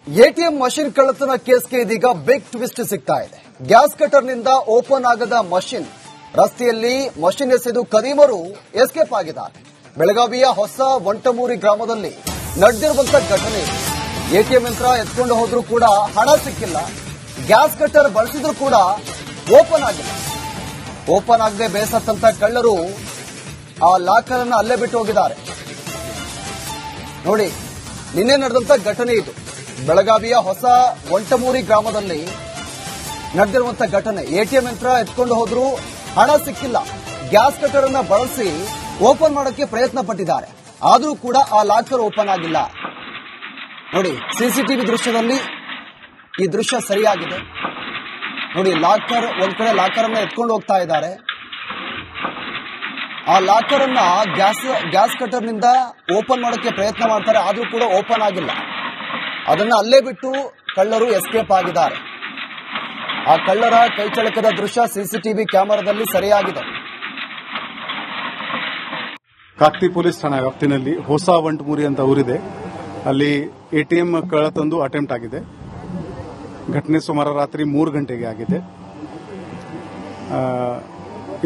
ATM machine ಕಳ್ಳತನ ಕೇಸ್ಗೆ ಇದೀಗ big twist ಸಿಗ್ತಾ ಇದೆ. ಗ್ಯಾಸ್ ಕಟರ್ನಿಂದ ಓಪನ್ ಆಗದ ಮಷಿನ್, ರಸ್ತೆಯಲ್ಲಿ ಮಷಿನ್ ಎಸೆದು ಕದೀಮರು ಎಸ್ಕೇಪ್ ಆಗಿದ್ದಾರೆ. ಬೆಳಗಾವಿಯ ಹೊಸ ವಂಟಮೂರಿ ಗ್ರಾಮದಲ್ಲಿ ನಡೆದಿರುವಂತಹ ಘಟನೆ. ಎಟಿಎಂ ಯಂತ್ರ ಎತ್ಕೊಂಡು ಹೋದ್ರೂ ಕೂಡ ಹಣ ಸಿಕ್ಕಿಲ್ಲ. ಗ್ಯಾಸ್ ಕಟರ್ ಬಳಸಿದ್ರು ಕೂಡ ಓಪನ್ ಆಗಿಲ್ಲ. ಓಪನ್ ಆಗದೆ ಬೇಸತ್ತಂತ ಕಳ್ಳರು ಆ ಲಾಕರ್ ಅನ್ನು ಅಲ್ಲೇ ಬಿಟ್ಟು ಹೋಗಿದ್ದಾರೆ. ನೋಡಿ, ನಿನ್ನೆ ನಡೆದಂತ ಘಟನೆ ಇದು. ಬೆಳಗಾವಿಯ ಹೊಸ ವಂಟಮೂರಿ ಗ್ರಾಮದಲ್ಲಿ ನಡೆದಿರುವಂತಹ ಘಟನೆ. ಎಟಿಎಂ ಯಂತ್ರ ಎತ್ಕೊಂಡು ಹೋದ್ರು ಹಣ ಸಿಕ್ಕಿಲ್ಲ. ಗ್ಯಾಸ್ ಕಟರ್ ಅನ್ನ ಬಳಸಿ ಓಪನ್ ಮಾಡೋಕೆ ಪ್ರಯತ್ನ ಪಟ್ಟಿದ್ದಾರೆ. ಆದರೂ ಕೂಡ ಆ ಲಾಕರ್ ಓಪನ್ ಆಗಿಲ್ಲ. ನೋಡಿ, ಸಿಸಿಟಿವಿ ದೃಶ್ಯದಲ್ಲಿ ಈ ದೃಶ್ಯ ಸರಿಯಾಗಿದೆ. ನೋಡಿ, ಲಾಕರ್ ಒಂದ್ ಕಡೆ ಲಾಕರ್ ಅನ್ನ ಎತ್ಕೊಂಡು ಹೋಗ್ತಾ ಇದ್ದಾರೆ. ಆ ಲಾಕರ್ ಅನ್ನ ಗ್ಯಾಸ್ ಕಟರ್ ನಿಂದ ಓಪನ್ ಮಾಡೋಕೆ ಪ್ರಯತ್ನ ಮಾಡ್ತಾರೆ. ಆದ್ರೂ ಕೂಡ ಓಪನ್ ಆಗಿಲ್ಲ. ಅದನ್ನ ಅಲ್ಲೇ ಬಿಟ್ಟು ಕಳ್ಳರು ಎಸ್ಕೇಪ್ ಆಗಿದ್ದಾರೆ. ಆ ಕಳ್ಳರ ಕೈಚಳಕದ ದೃಶ್ಯ ಸಿಸಿಟಿವಿ ಕ್ಯಾಮೆರಾದಲ್ಲಿ ಸರಿಯಾಗಿದೆ. ಕಾಕ್ತಿ ಪೊಲೀಸ್ ಠಾಣಾ ವ್ಯಾಪ್ತಿನಲ್ಲಿ ಹೊಸ ವಂಟಮೂರಿ ಅಂತ ಊರಿದೆ. ಅಲ್ಲಿ ಎಟಿಎಂ ಕಳ್ಳತಂದು ಅಟೆಂಪ್ಟ್ ಆಗಿದೆ. ಘಟನೆ ಸುಮಾರು ರಾತ್ರಿ 3 ಗಂಟೆಗೆ ಆಗಿದೆ.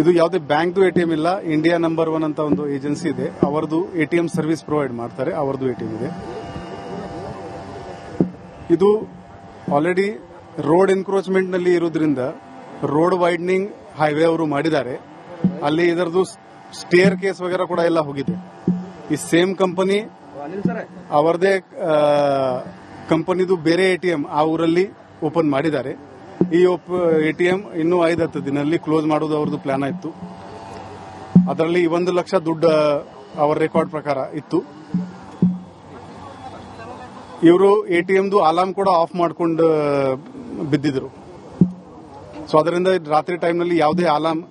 ಇದು ಯಾವುದೇ ಬ್ಯಾಂಕ್ದು ಎಟಿಎಂ ಇಲ್ಲ. ಇಂಡಿಯಾ ನಂಬರ್ 1 ಅಂತ ಒಂದು ಏಜೆನ್ಸಿ ಇದೆ, ಅವರದು ಎಟಿಎಂ ಸರ್ವಿಸ್ ಪ್ರೊವೈಡ್ ಮಾಡ್ತಾರೆ, ಅವರದು ಎಟಿಎಂ ಇದೆ. ಇದು ಆಲ್ರೆಡಿ ರೋಡ್ ಎನ್ಕ್ರೋಚ್ಮೆಂಟ್ ನಲ್ಲಿ ಇರೋದ್ರಿಂದ ರೋಡ್ ವೈಡ್ನಿಂಗ್ ಹೈವೇ ಅವರು ಮಾಡಿದ್ದಾರೆ. ಅಲ್ಲಿ ಇದರದು ಸ್ಟೇರ್ ಕೇಸ್ ವಗೇರಾ ಕೂಡ ಎಲ್ಲ ಹೋಗಿದೆ. ಈ ಸೇಮ್ ಕಂಪನಿ ಅವರದೇ ಕಂಪನಿದು ಬೇರೆ ಎಟಿಎಂ ಆ ಊರಲ್ಲಿ ಓಪನ್ ಮಾಡಿದ್ದಾರೆ. ಈ ಎಟಿಎಂ ಇನ್ನೂ 5-10 ದಿನದಲ್ಲಿ ಕ್ಲೋಸ್ ಮಾಡೋದು ಅವ್ರದ್ದು ಪ್ಲಾನ್ ಆಯಿತು. ಅದರಲ್ಲಿ 1 ಲಕ್ಷ ದುಡ್ಡು ಅವರ ರೆಕಾರ್ಡ್ ಪ್ರಕಾರ ಇತ್ತು. ಇವರು ಎಟಿಎಂದು ಅಲಾರ್ಮ್ ಕೂಡ ಆಫ್ ಮಾಡ್ಕೊಂಡು ಬಿದ್ದಿದ್ರು. ಸೊ ಅದರಿಂದ ರಾತ್ರಿ ಟೈಮ್ನಲ್ಲಿ ಯಾವುದೇ ಅಲಾರ್ಮ್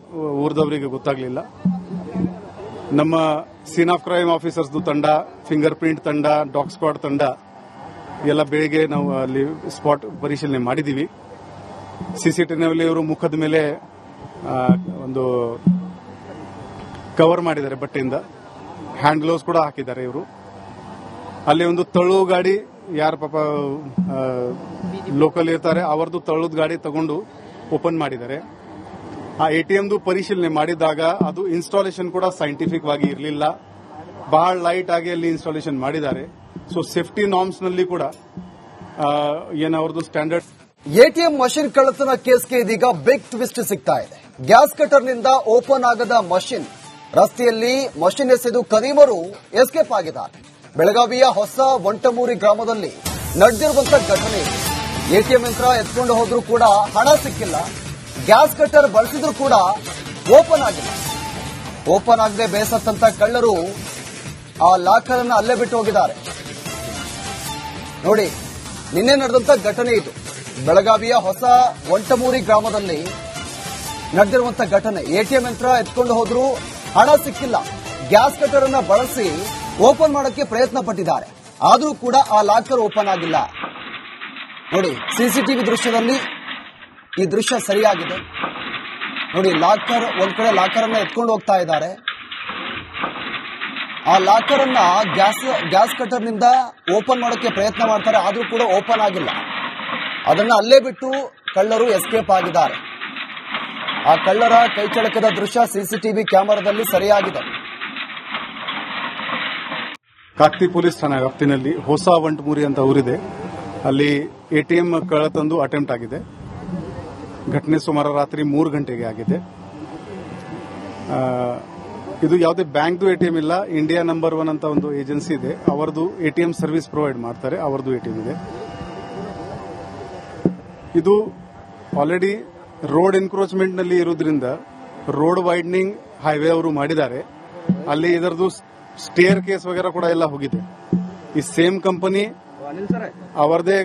ಊರ್ದವರಿಗೆ ಗೊತ್ತಾಗಲಿಲ್ಲ. ನಮ್ಮ ಸೀನ್ ಆಫ್ ಕ್ರೈಮ್ ಆಫೀಸರ್ಸ್ದು ತಂಡ, ಫಿಂಗರ್ ಪ್ರಿಂಟ್ ತಂಡ, ಡಾಗ್ ಸ್ಕ್ವಾಡ್ ತಂಡ ಎಲ್ಲ ಬೆಳಿಗ್ಗೆ ನಾವು ಅಲ್ಲಿ ಸ್ಪಾಟ್ ಪರಿಶೀಲನೆ ಮಾಡಿದೀವಿ. ಸಿಸಿಟಿವಿನಲ್ಲಿ ಇವರು ಮುಖದ ಮೇಲೆ ಒಂದು ಕವರ್ ಮಾಡಿದ್ದಾರೆ ಬಟ್ಟೆಯಿಂದ. ಹ್ಯಾಂಡ್ ಗ್ಲೌಸ್ ಕೂಡ ಹಾಕಿದ್ದಾರೆ ಇವರು. ಅಲ್ಲಿ ಒಂದು ತಳ್ಳು ಗಾಡಿ, ಯಾರು ಪಾಪ ಲೋಕಲ್ ಇರ್ತಾರೆ ಅವರದ್ದು ತಳ್ಳುದ ಗಾಡಿ ತಗೊಂಡು ಓಪನ್ ಮಾಡಿದ್ದಾರೆ. ಆ ಎಟಿಎಂದು ಪರಿಶೀಲನೆ ಮಾಡಿದಾಗ ಅದು ಇನ್ಸ್ಟಾಲೇಷನ್ ಕೂಡ ಸೈಂಟಿಫಿಕ್ ವಾಗಿ ಇರಲಿಲ್ಲ. ಬಹಳ ಲೈಟ್ ಆಗಿ ಅಲ್ಲಿ ಇನ್ಸ್ಟಾಲೇಷನ್ ಮಾಡಿದ್ದಾರೆ. ಸೊ ಸೇಫ್ಟಿ ನಾರ್ಮ್ಸ್ ನಲ್ಲಿ ಕೂಡ ಏನವ್ರದ್ದು ಸ್ಟ್ಯಾಂಡರ್ಡ್. ಎಟಿಎಂ ಮಷಿನ್ ಕಳ್ಳತನ ಕೇಸ್ಗೆ ಇದೀಗ ಬಿಗ್ ಟ್ವಿಸ್ಟ್ ಸಿಗ್ತಾ ಇದೆ. ಗ್ಯಾಸ್ ಕಟರ್ನಿಂದ ಓಪನ್ ಆಗದ ಮಷಿನ್, ರಸ್ತೆಯಲ್ಲಿ ಮಷಿನ್ ಎಸೆದು ಕದೀಮರು ಎಸ್ಕೇಪ್ ಆಗಿದ್ದಾರೆ. ಬೆಳಗಾವಿಯ ಹೊಸ ವಂಟಮೂರಿ ಗ್ರಾಮದಲ್ಲಿ ನಡೆದಿರುವಂತಹ ಘಟನೆ. ಎಟಿಎಂ ಯಂತ್ರ ಎತ್ಕೊಂಡು ಹೋದ್ರೂ ಕೂಡ ಹಣ ಸಿಕ್ಕಿಲ್ಲ. ಗ್ಯಾಸ್ ಕಟರ್ ಬಳಸಿದ್ರು ಕೂಡ ಓಪನ್ ಆಗಿಲ್ಲ. ಓಪನ್ ಆಗದೆ ಬೇಸತ್ತಂತ ಕಳ್ಳರು ಆ ಲಾಕರ್ ಅನ್ನು ಅಲ್ಲೇ ಬಿಟ್ಟು ಹೋಗಿದ್ದಾರೆ. ನೋಡಿ, ನಿನ್ನೆ ನಡೆದಂತ ಘಟನೆ ಇದು. ಬೆಳಗಾವಿಯ ಹೊಸ ವಂಟಮೂರಿ ಗ್ರಾಮದಲ್ಲಿ ನಡೆದಿರುವಂತಹ ಘಟನೆ. ಎಟಿಎಂ ಯಂತ್ರ ಎತ್ಕೊಂಡು ಹೋದ್ರೂ ಹಣ ಸಿಕ್ಕಿಲ್ಲ. ಗ್ಯಾಸ್ ಕಟರ್ ಅನ್ನ ಬಳಸಿ ಓಪನ್ ಮಾಡೋಕೆ ಪ್ರಯತ್ನ ಪಟ್ಟಿದ್ದಾರೆ. ಆದರೂ ಕೂಡ ಆ ಲಾಕರ್ ಓಪನ್ ಆಗಿಲ್ಲ. ನೋಡಿ, ಸಿಸಿಟಿವಿ ದೃಶ್ಯದಲ್ಲಿ ಈ ದೃಶ್ಯ ಸರಿಯಾಗಿದೆ. ನೋಡಿ, ಲಾಕರ್ ಒಂದ್ ಕಡೆ ಲಾಕರ್ ಅನ್ನ ಎತ್ಕೊಂಡು ಹೋಗ್ತಾ ಇದ್ದಾರೆ. ಆ ಲಾಕರ್ ಅನ್ನ ಗ್ಯಾಸ್ ಕಟರ್ ನಿಂದ ಓಪನ್ ಮಾಡೋಕೆ ಪ್ರಯತ್ನ ಮಾಡ್ತಾರೆ. ಆದ್ರೂ ಕೂಡ ಓಪನ್ ಆಗಿಲ್ಲ. ಅದನ್ನ ಅಲ್ಲೇ ಬಿಟ್ಟು ಕಳ್ಳರು ಎಸ್ಕೇಪ್ ಆಗಿದ್ದಾರೆ. ಆ ಕಳ್ಳರ ಕೈಚಳಕದ ದೃಶ್ಯ ಸಿಸಿಟಿವಿ ಕ್ಯಾಮೆರಾದಲ್ಲಿ ಸರಿಯಾಗಿದೆ. ಕಾಕ್ತಿ ಪೊಲೀಸ್ ಠಾಣಾ ವ್ಯಾಪ್ತಿನಲ್ಲಿ ಹೊಸ ವಂಟಮೂರಿ ಅಂತ ಊರಿದೆ. ಅಲ್ಲಿ ಎಟಿಎಂ ಕಳ್ಳತಂದು ಅಟೆಂಪ್ಟ್ ಆಗಿದೆ. ಘಟನೆ ಸುಮಾರು ರಾತ್ರಿ 3 ಗಂಟೆಗೆ ಆಗಿದೆ. ಇದು ಯಾವುದೇ ಬ್ಯಾಂಕ್ದು ಎಟಿಎಂ ಇಲ್ಲ. ಇಂಡಿಯಾ ನಂಬರ್ 1 ಅಂತ ಒಂದು ಏಜೆನ್ಸಿ ಇದೆ, ಅವರದು ಎಟಿಎಂ ಸರ್ವಿಸ್ ಪ್ರೊವೈಡ್ ಮಾಡ್ತಾರೆ, ಅವರದು ಎಟಿಎಂ ಇದೆ. ಇದು ಆಲ್ರೆಡಿ ರೋಡ್ ಎನ್ಕ್ರೋಚ್ಮೆಂಟ್ ನಲ್ಲಿ ಇರೋದ್ರಿಂದ ರೋಡ್ ವೈಡ್ನಿಂಗ್ ಹೈವೇ ಅವರು ಮಾಡಿದ್ದಾರೆ. ಅಲ್ಲಿ ಇದರದು ಸ್ಟೇರ್ ಕೇಸ್ ವಗೇರಾ ಕೂಡ ಎಲ್ಲ ಹೋಗಿದೆ. ಈ ಸೇಮ್ ಕಂಪನಿ ಅವರದೇ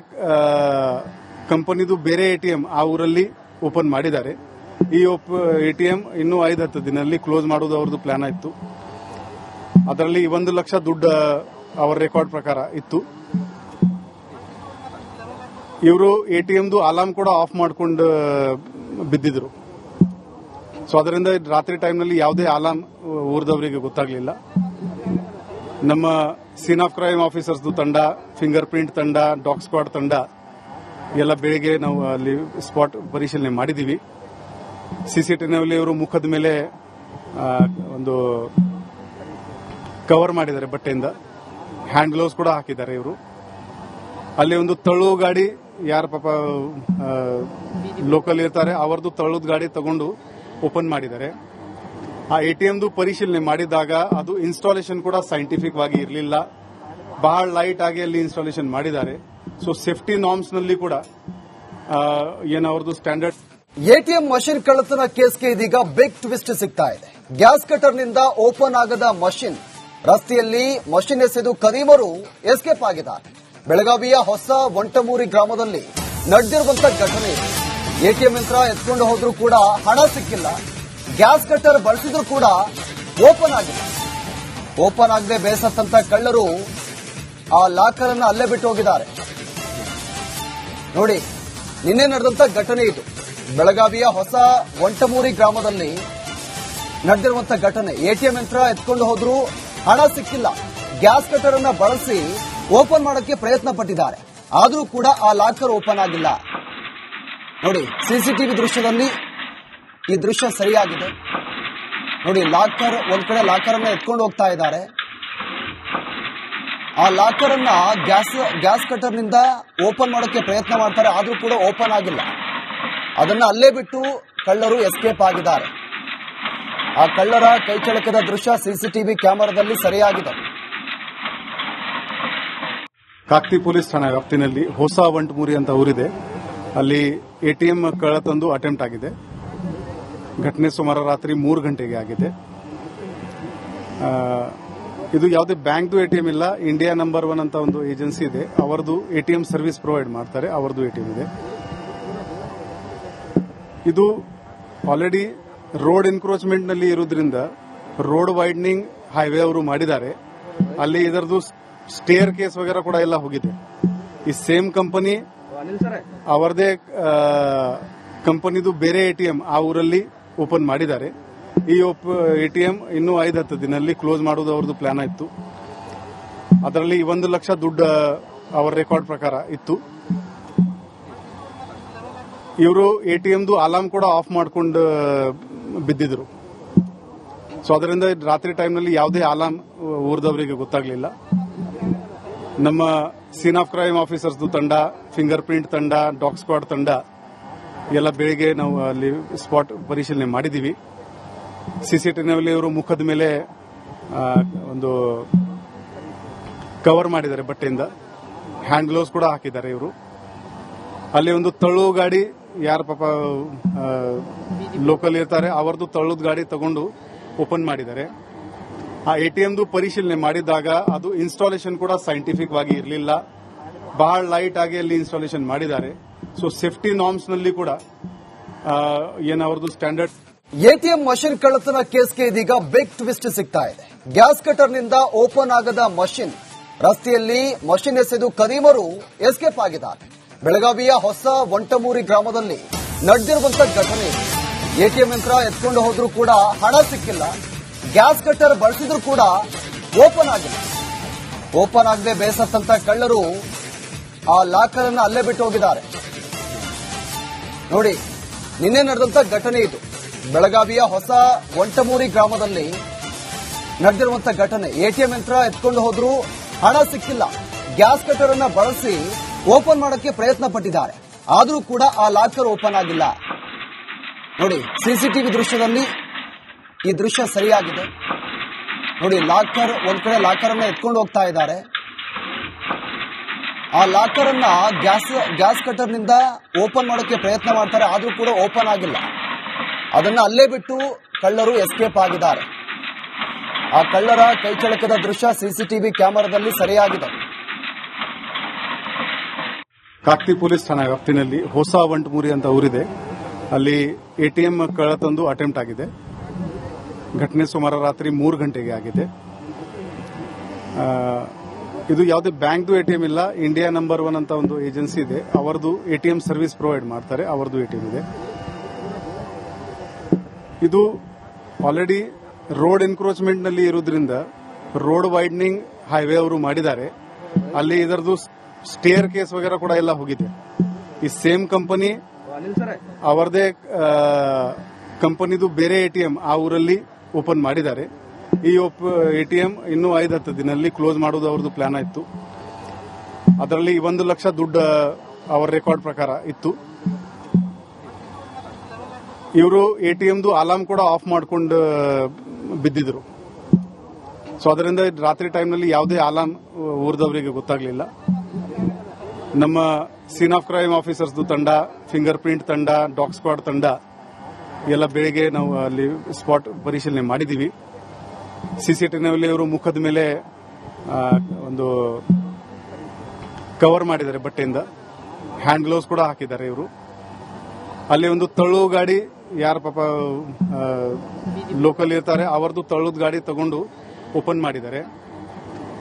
ಕಂಪನಿದು ಬೇರೆ ಎಟಿಎಂ ಆ ಊರಲ್ಲಿ ಓಪನ್ ಮಾಡಿದ್ದಾರೆ. ಈ ಎಟಿಎಂ ಇನ್ನೂ 5-10 ದಿನದಲ್ಲಿ ಕ್ಲೋಸ್ ಮಾಡೋದು ಅವ್ರದ್ದು ಪ್ಲಾನ್ ಆಯಿತು. ಅದರಲ್ಲಿ 1 ಲಕ್ಷ ದುಡ್ಡು ಅವರ ರೆಕಾರ್ಡ್ ಪ್ರಕಾರ ಇತ್ತು. ಇವರು ಎಟಿಎಂದು ಅಲಾರ್ಮ್ ಕೂಡ ಆಫ್ ಮಾಡ್ಕೊಂಡು ಬಿದ್ದಿದ್ರು. ಸೊ ಅದರಿಂದ ರಾತ್ರಿ ಟೈಮ್ನಲ್ಲಿ ಯಾವುದೇ ಅಲಾರ್ಮ್ ಊರ್ದವರಿಗೆ ಗೊತ್ತಾಗಲಿಲ್ಲ. ನಮ್ಮ ಸೀನ್ ಆಫ್ ಕ್ರೈಮ್ ಆಫೀಸರ್ಸ್ ತಂಡ, ಫಿಂಗರ್ ಪ್ರಿಂಟ್ ತಂಡ, ಡಾಗ್ ಸ್ಕ್ವಾಡ್ ತಂಡ ಎಲ್ಲ ಬೆಳಿಗ್ಗೆ ನಾವು ಅಲ್ಲಿ ಸ್ಪಾಟ್ ಪರಿಶೀಲನೆ ಮಾಡಿದೀವಿ. ಸಿಸಿಟಿವಿಯಲ್ಲಿ ಇವರು ಮುಖದ ಮೇಲೆ ಒಂದು ಕವರ್ ಮಾಡಿದ್ದಾರೆ ಬಟ್ಟೆಯಿಂದ, ಹ್ಯಾಂಡ್ ಗ್ಲೌಸ್ ಕೂಡ ಹಾಕಿದ್ದಾರೆ ಇವರು. ಅಲ್ಲಿ ಒಂದು ತಳ್ಳು ಗಾಡಿ, ಯಾರ ಪಾಪ ಲೋಕಲ್ ಇರ್ತಾರೆ ಅವರದ್ದು ತಳ್ಳುದ ಗಾಡಿ ತಗೊಂಡು ಓಪನ್ ಮಾಡಿದ್ದಾರೆ. ಆ ಎಟಿಎಂದು ಪರಿಶೀಲನೆ ಮಾಡಿದಾಗ ಅದು ಇನ್ಸ್ಟಾಲೇಷನ್ ಕೂಡ ಸೈಂಟಿಫಿಕ್ ವಾಗಿ ಇರಲಿಲ್ಲ, ಬಹಳ ಲೈಟ್ ಆಗಿ ಅಲ್ಲಿ ಇನ್ಸ್ಟಾಲೇಷನ್ ಮಾಡಿದ್ದಾರೆ. ಸೊ ಸೇಫ್ಟಿ ನಾರ್ಮ್ಸ್ ನಲ್ಲಿ ಕೂಡ ಏನವ್ರದ್ದು ಸ್ಟ್ಯಾಂಡರ್ಡ್. ಎಟಿಎಂ ಮಷಿನ್ ಕಳ್ಳತನ ಕೇಸ್ಗೆ ಇದೀಗ ಬಿಗ್ ಟ್ವಿಸ್ಟ್ ಸಿಗ್ತಾ ಇದೆ. ಗ್ಯಾಸ್ ಕಟರ್ನಿಂದ ಓಪನ್ ಆಗದ ಮಷಿನ್, ರಸ್ತೆಯಲ್ಲಿ ಮಷಿನ್ ಎಸೆದು ಕದೀಮರು ಎಸ್ಕೇಪ್ ಆಗಿದ್ದಾರೆ. ಬೆಳಗಾವಿಯ ಹೊಸ ವಂಟಮೂರಿ ಗ್ರಾಮದಲ್ಲಿ ನಡೆದಿರುವಂತಹ ಘಟನೆ. ಎಟಿಎಂ ಯಂತ್ರ ಎತ್ಕೊಂಡು ಹೋದ್ರೂ ಕೂಡ ಹಣ ಸಿಕ್ಕಿಲ್ಲ, ಗ್ಯಾಸ್ ಕಟರ್ ಬಳಸಿದ್ರು ಕೂಡ ಓಪನ್ ಆಗಿಲ್ಲ. ಓಪನ್ ಆಗದೆ ಬೇಸತ್ತಂತ ಕಳ್ಳರು ಆ ಲಾಕರ್ ಅನ್ನು ಅಲ್ಲೇ ಬಿಟ್ಟು ಹೋಗಿದ್ದಾರೆ. ನೋಡಿ, ನಿನ್ನೆ ನಡೆದಂತ ಘಟನೆ ಇದು. ಬೆಳಗಾವಿಯ ಹೊಸ ವಂಟಮೂರಿ ಗ್ರಾಮದಲ್ಲಿ ನಡೆದಿರುವಂತಹ ಘಟನೆ. ಎಟಿಎಂ ಯಂತ್ರ ಎತ್ಕೊಂಡು ಹೋದ್ರು, ಹಣ ಸಿಕ್ಕಿಲ್ಲ, ಗ್ಯಾಸ್ ಕಟರ್ ಅನ್ನ ಬಳಸಿ ಓಪನ್ ಮಾಡೋಕ್ಕೆ ಪ್ರಯತ್ನ ಪಟ್ಟಿದ್ದಾರೆ, ಆದರೂ ಕೂಡ ಆ ಲಾಕರ್ ಓಪನ್ ಆಗಿಲ್ಲ. ನೋಡಿ, ಸಿಸಿಟಿವಿ ದೃಶ್ಯದಲ್ಲಿ ಈ ದೃಶ್ಯ ಸರಿಯಾಗಿದೆ. ನೋಡಿ, ಲಾಕರ್ ಒಂದ್ ಕಡೆ ಲಾಕರ್ ಅನ್ನ ಎತ್ಕೊಂಡು ಹೋಗ್ತಾ ಇದ್ದಾರೆ. ಆ ಲಾಕರ್ ಅನ್ನ ಗ್ಯಾಸ್ ಕಟರ್ ನಿಂದ ಓಪನ್ ಮಾಡೋಕೆ ಪ್ರಯತ್ನ ಮಾಡ್ತಾರೆ, ಆದ್ರೂ ಕೂಡ ಓಪನ್ ಆಗಿಲ್ಲ. ಅದನ್ನ ಅಲ್ಲೇ ಬಿಟ್ಟು ಕಳ್ಳರು ಎಸ್ಕೇಪ್ ಆಗಿದ್ದಾರೆ. ಆ ಕಳ್ಳರ ಕೈಚಳಕದ ದೃಶ್ಯ ಸಿಸಿಟಿವಿ ಕ್ಯಾಮೆರಾದಲ್ಲಿ ಸರಿಯಾಗಿದೆ. ಕಾಕ್ತಿ ಪೊಲೀಸ್ ಠಾಣಾ ವ್ಯಾಪ್ತಿನಲ್ಲಿ ಹೊಸ ವಂಟಮೂರಿ ಅಂತ ಊರಿದೆ. ಅಲ್ಲಿ ಎಟಿಎಂ ಕಳ್ಳತಂದು ಅಟೆಂಪ್ಟ್ ಆಗಿದೆ. ಘಟನೆ ಸುಮಾರು ರಾತ್ರಿ 3 ಗಂಟೆಗೆ ಆಗಿದೆ. ಇದು ಯಾವುದೇ ಬ್ಯಾಂಕ್ದು ಎಟಿಎಂ ಇಲ್ಲ, ಇಂಡಿಯಾ ನಂಬರ್ 1 ಅಂತ ಒಂದು ಏಜೆನ್ಸಿ ಇದೆ, ಅವರದು ಎಟಿಎಂ ಸರ್ವಿಸ್ ಪ್ರೊವೈಡ್ ಮಾಡ್ತಾರೆ, ಅವರದು ಎಟಿಎಂ ಇದೆ. ಇದು ಆಲ್ರೆಡಿ ರೋಡ್ ಎನ್ಕ್ರೋಚ್ಮೆಂಟ್ ನಲ್ಲಿ ಇರೋದ್ರಿಂದ ರೋಡ್ ವೈಡ್ನಿಂಗ್ ಹೈವೇ ಅವರು ಮಾಡಿದ್ದಾರೆ. ಅಲ್ಲಿ ಇದರದು ಸ್ಟೇರ್ ಕೇಸ್ ವಗೇರಾ ಕೂಡ ಎಲ್ಲ ಹೋಗಿದೆ. ಈ ಸೇಮ್ ಕಂಪನಿ ಅವರದೇ ಕಂಪನಿದು ಬೇರೆ ಎಟಿಎಂ ಆ ಊರಲ್ಲಿ ಓಪನ್ ಮಾಡಿದ್ದಾರೆ. ಈ ಎಟಿಎಂ ಇನ್ನೂ 5-10 ದಿನದಲ್ಲಿ ಕ್ಲೋಸ್ ಮಾಡೋದು ಅವ್ರದ್ದು ಪ್ಲಾನ್ ಇತ್ತು. ಅದರಲ್ಲಿ 1 ಲಕ್ಷ ದುಡ್ಡು ಅವರ ರೆಕಾರ್ಡ್ ಪ್ರಕಾರ ಇತ್ತು. ಇವರು ಎಟಿಎಂದು ಅಲಾರ್ಮ್ ಕೂಡ ಆಫ್ ಮಾಡ್ಕೊಂಡು ಬಿದ್ದಿದ್ರು. ಸೊ ಅದರಿಂದ ರಾತ್ರಿ ಟೈಮ್ನಲ್ಲಿ ಯಾವುದೇ ಅಲಾರ್ಮ್ ಊರ್ದವರಿಗೆ ಗೊತ್ತಾಗಲಿಲ್ಲ. ನಮ್ಮ ಸೀನ್ ಆಫ್ ಕ್ರೈಮ್ ಆಫೀಸರ್ಸ್ ತಂಡ, ಫಿಂಗರ್ ಪ್ರಿಂಟ್ ತಂಡ, ಡಾಗ್ ಸ್ಕ್ವಾಡ್ ತಂಡ ಎಲ್ಲ ಬೆಳಿಗ್ಗೆ ನಾವು ಅಲ್ಲಿ ಸ್ಪಾಟ್ ಪರಿಶೀಲನೆ ಮಾಡಿದೀವಿ. ಸಿಸಿಟಿವಿಯಲ್ಲಿ ಇವರು ಮುಖದ ಮೇಲೆ ಒಂದು ಕವರ್ ಮಾಡಿದ್ದಾರೆ ಬಟ್ಟೆಯಿಂದ, ಹ್ಯಾಂಡ್ ಗ್ಲೌಸ್ ಕೂಡ ಹಾಕಿದ್ದಾರೆ ಇವರು. ಅಲ್ಲಿ ಒಂದು ತಳ್ಳು ಗಾಡಿ, ಯಾರ ಪಾಪ ಲೋಕಲ್ ಇರ್ತಾರೆ ಅವರದ್ದು ತಳ್ಳುದ ಗಾಡಿ ತಗೊಂಡು ಓಪನ್ ಮಾಡಿದ್ದಾರೆ. ಆ ಎಟಿಎಂದು ಪರಿಶೀಲನೆ ಮಾಡಿದಾಗ ಅದು ಇನ್ಸ್ಟಾಲೇಷನ್ ಕೂಡ ಸೈಂಟಿಫಿಕ್ ವಾಗಿ ಇರಲಿಲ್ಲ, ಬಹಳ ಲೈಟ್ ಆಗಿ ಅಲ್ಲಿ ಇನ್ಸ್ಟಾಲೇಷನ್ ಮಾಡಿದ್ದಾರೆ. ಸೊ ಸೇಫ್ಟಿ ನಾರ್ಮ್ಸ್ ನಲ್ಲಿ ಕೂಡ ಏನವ್ರದ್ದು ಸ್ಟ್ಯಾಂಡರ್ಡ್. ಎಟಿಎಂ ಮಷಿನ್ ಕಳ್ಳತನ ಕೇಸ್ಗೆ ಇದೀಗ ಬಿಗ್ ಟ್ವಿಸ್ಟ್ ಸಿಗ್ತಾ ಇದೆ. ಗ್ಯಾಸ್ ಕಟರ್ನಿಂದ ಓಪನ್ ಆಗದ ಮಷಿನ್, ರಸ್ತೆಯಲ್ಲಿ ಮಷಿನ್ ಎಸೆದು ಕದೀಮರು ಎಸ್ಕೇಪ್ ಆಗಿದ್ದಾರೆ. ಬೆಳಗಾವಿಯ ಹೊಸ ವಂಟಮೂರಿ ಗ್ರಾಮದಲ್ಲಿ ನಡೆದಿರುವಂತಹ ಘಟನೆ. ಎಟಿಎಂ ಯಂತ್ರ ಎತ್ಕೊಂಡು ಹೋದ್ರೂ ಕೂಡ ಹಣ ಸಿಕ್ಕಿಲ್ಲ, ಗ್ಯಾಸ್ ಕಟರ್ ಬಳಸಿದ್ರು ಕೂಡ ಓಪನ್ ಆಗಿಲ್ಲ. ಓಪನ್ ಆಗದೆ ಬೇಸತ್ತಂತ ಕಳ್ಳರು ಆ ಲಾಕರ್ ಅನ್ನು ಅಲ್ಲೇ ಬಿಟ್ಟು ಹೋಗಿದ್ದಾರೆ. ನೋಡಿ, ನಿನ್ನೆ ನಡೆದಂತ ಘಟನೆ ಇದು. ಬೆಳಗಾವಿಯ ಹೊಸ ವಂಟಮೂರಿ ಗ್ರಾಮದಲ್ಲಿ ನಡೆದಿರುವಂತಹ ಘಟನೆ. ಎಟಿಎಂ ಯಂತ್ರ ಎತ್ಕೊಂಡು ಹೋದ್ರೂ ಹಣ ಸಿಕ್ಕಿಲ್ಲ, ಗ್ಯಾಸ್ ಕಟರ್ ಅನ್ನ ಬಳಸಿ ಓಪನ್ ಮಾಡೋಕ್ಕೆ ಪ್ರಯತ್ನ ಪಟ್ಟಿದ್ದಾರೆ, ಆದರೂ ಕೂಡ ಆ ಲಾಕರ್ ಓಪನ್ ಆಗಿಲ್ಲ. ನೋಡಿ, ಸಿಸಿಟಿವಿ ದೃಶ್ಯದಲ್ಲಿ ಈ ದೃಶ್ಯ ಸರಿಯಾಗಿದೆ. ನೋಡಿ, ಲಾಕರ್ ಒಂದ್ ಕಡೆ ಲಾಕರ್ ಅನ್ನ ಎತ್ಕೊಂಡು ಹೋಗ್ತಾ ಇದ್ದಾರೆ. ಆ ಲಾಕರ್ ಅನ್ನ ಗ್ಯಾಸ್ ಕಟರ್ ನಿಂದ ಓಪನ್ ಮಾಡೋಕ್ಕೆ ಪ್ರಯತ್ನ ಮಾಡ್ತಾರೆ, ಆದ್ರೂ ಕೂಡ ಓಪನ್ ಆಗಿಲ್ಲ. ಅದನ್ನ ಅಲ್ಲೇ ಬಿಟ್ಟು ಕಳ್ಳರು ಎಸ್ಕೇಪ್ ಆಗಿದ್ದಾರೆ. ಆ ಕಳ್ಳರ ಕೈಚಳಕದ ದೃಶ್ಯ ಸಿಸಿಟಿವಿ ಕ್ಯಾಮೆರಾದಲ್ಲಿ ಸರಿಯಾಗಿದೆ. ಕಾಕ್ತಿ ಪೊಲೀಸ್ ಠಾಣಾ ವ್ಯಾಪ್ತಿನಲ್ಲಿ ಹೊಸ ವಂಟಮೂರಿ ಅಂತ ಊರಿದೆ. ಅಲ್ಲಿ ಎಟಿಎಂ ಕಳ್ಳತಂದು ಅಟೆಂಪ್ಟ್ ಆಗಿದೆ. ಘಟನೆ ಸುಮಾರು ರಾತ್ರಿ 3 ಗಂಟೆಗೆ ಆಗಿದೆ. ಇದು ಯಾವುದೇ ಬ್ಯಾಂಕ್ದು ಎಟಿಎಂ ಇಲ್ಲ, ಇಂಡಿಯಾ ನಂಬರ್ 1 ಅಂತ ಒಂದು ಏಜೆನ್ಸಿ ಇದೆ, ಅವರದು ಎಟಿಎಂ ಸರ್ವಿಸ್ ಪ್ರೊವೈಡ್ ಮಾಡ್ತಾರೆ, ಅವರದು ಎಟಿಎಂ ಇದೆ. ಇದು ಆಲ್ರೆಡಿ ರೋಡ್ ಎನ್ಕ್ರೋಚ್ಮೆಂಟ್ ನಲ್ಲಿ ಇರೋದ್ರಿಂದ ರೋಡ್ ವೈಡ್ನಿಂಗ್ ಹೈವೇ ಅವರು ಮಾಡಿದ್ದಾರೆ. ಅಲ್ಲಿ ಇದರದು ಸ್ಟೇರ್ ಕೇಸ್ ವಗೇರಾ ಕೂಡ ಎಲ್ಲ ಹೋಗಿದೆ. ಈ ಸೇಮ್ ಕಂಪನಿ ಅವರದೇ ಕಂಪನಿದು ಬೇರೆ ಎಟಿಎಂ ಆ ಊರಲ್ಲಿ ಓಪನ್ ಮಾಡಿದ್ದಾರೆ. ಈ ಎಟಿಎಂ ಇನ್ನೂ 5-10 ದಿನದಲ್ಲಿ ಕ್ಲೋಸ್ ಮಾಡೋದು ಅವ್ರದ್ದು ಪ್ಲಾನ್ ಆಯಿತು. ಅದರಲ್ಲಿ 1 ಲಕ್ಷ ದುಡ್ಡು ಅವರ ರೆಕಾರ್ಡ್ ಪ್ರಕಾರ ಇತ್ತು. ಇವರು ಎಟಿಎಂದು ಅಲಾರ್ಮ್ ಕೂಡ ಆಫ್ ಮಾಡ್ಕೊಂಡು ಬಿದ್ದಿದ್ರು. ಸೊ ಅದರಿಂದ ರಾತ್ರಿ ಟೈಮ್ನಲ್ಲಿ ಯಾವುದೇ ಅಲಾರ್ಮ್ ಊರ್ದವರಿಗೆ ಗೊತ್ತಾಗಲಿಲ್ಲ. ನಮ್ಮ ಸೀನ್ ಆಫ್ ಕ್ರೈಮ್ ಆಫೀಸರ್ಸ್ದು ತಂಡ, ಫಿಂಗರ್ ಪ್ರಿಂಟ್ ತಂಡ, ಡಾಗ್ ಸ್ಕ್ವಾಡ್ ತಂಡ ಎಲ್ಲ ಬೆಳಿಗ್ಗೆ ನಾವು ಅಲ್ಲಿ ಸ್ಪಾಟ್ ಪರಿಶೀಲನೆ ಮಾಡಿದೀವಿ. ಸಿಸಿಟಿವಿನಲ್ಲಿ ಇವರು ಮುಖದ ಮೇಲೆ ಒಂದು ಕವರ್ ಮಾಡಿದ್ದಾರೆ ಬಟ್ಟೆಯಿಂದ. ಹ್ಯಾಂಡ್ ಗ್ಲೌಸ್ ಕೂಡ ಹಾಕಿದ್ದಾರೆ ಇವರು. ಅಲ್ಲಿ ಒಂದು ತಳ್ಳು ಗಾಡಿ, ಯಾರ ಪಾಪ ಲೋಕಲ್ ಇರ್ತಾರೆ ಅವರದ್ದು ತಳ್ಳುದ ಗಾಡಿ ತಗೊಂಡು ಓಪನ್ ಮಾಡಿದ್ದಾರೆ.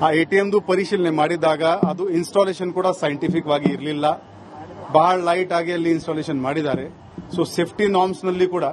ಆ ಎಟಿಎಂದು ಪರಿಶೀಲನೆ ಮಾಡಿದಾಗ ಅದು ಇನ್ಸ್ಟಾಲೇಷನ್ ಕೂಡ ಸೈಂಟಿಫಿಕ್ ವಾಗಿ ಇರಲಿಲ್ಲ. ಬಹಳ ಲೈಟ್ ಆಗಿ ಅಲ್ಲಿ ಇನ್ಸ್ಟಾಲೇಷನ್ ಮಾಡಿದ್ದಾರೆ. ಸೊ ಸೇಫ್ಟಿ ನಾರ್ಮ್ಸ್ ನಲ್ಲಿ ಕೂಡ